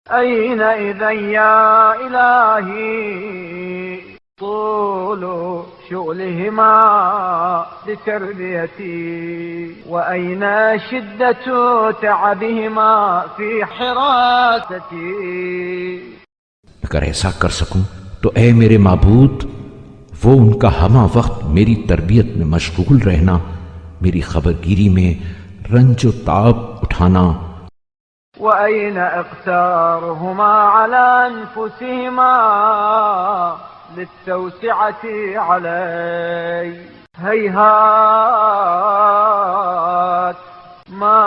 أين إذا يا إلهي طول شغلهما لتربيتي وأين شدة تعبهما في حراستي. اگر ایسا کر سکوں تو اے میرے معبود، وہ ان کا ہمہ وقت میری تربیت میں مشغول رہنا، میری خبرگیری میں رنج و تعب اٹھانا، وأين إقتارهما على أنفسهما للتوسعة علي. هيهات ما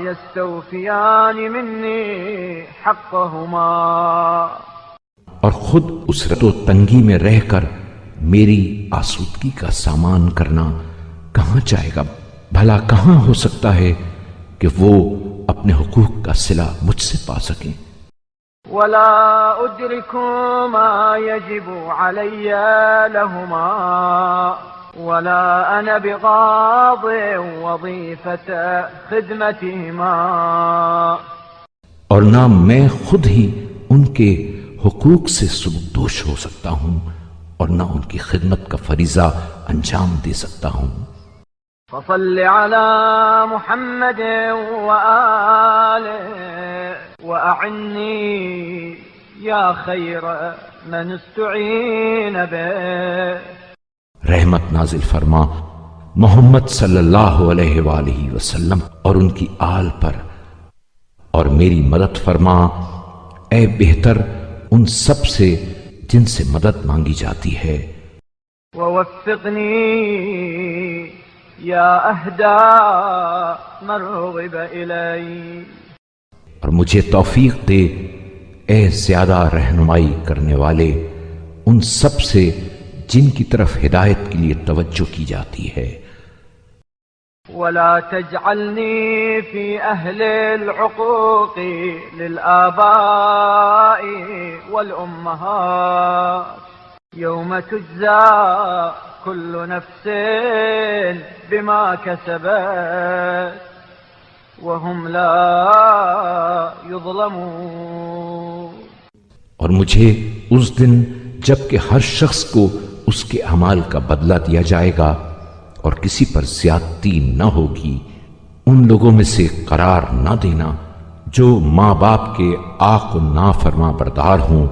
يستوفيان مني حقهما. اور خود اسرت و تنگی میں رہ کر میری آسودگی کا سامان کرنا کہاں جائے گا؟ بھلا کہاں ہو سکتا ہے کہ وہ اپنے حقوق کا صلہ مجھ سے پا سکیں؟ ولا أدرك ما يجب علي لهما ولا أنا بغاض وظيفة خدمتهما. اور نہ میں خود ہی ان کے حقوق سے سبکدوش ہو سکتا ہوں اور نہ ان کی خدمت کا فریضہ انجام دے سکتا ہوں. فصل على محمد وآله وأعني يا خير من استعين به. رحمت نازل فرما محمد صلی اللہ علیہ وآلہ وسلم اور ان کی آل پر، اور میری مدد فرما اے بہتر ان سب سے جن سے مدد مانگی جاتی ہے. ووفقني يا أهدى من رغب إلي. اور مجھے توفیق دے اے زیادہ رہنمائی کرنے والے ان سب سے جن کی طرف ہدایت کے لیے توجہ کی جاتی ہے. ولا تجعلني في أهل العقوق للآباء والأمهات يوم تجزى كل نفس بما كسبت وهم لا يظلمون. اور مجھے اس دن جب کہ ہر شخص کو اس کے اعمال کا بدلہ دیا جائے گا اور کسی پر زیادتی نہ ہوگی، ان لوگوں میں سے قرار نہ دینا جو ماں باپ کے آق و نافرما بردار ہوں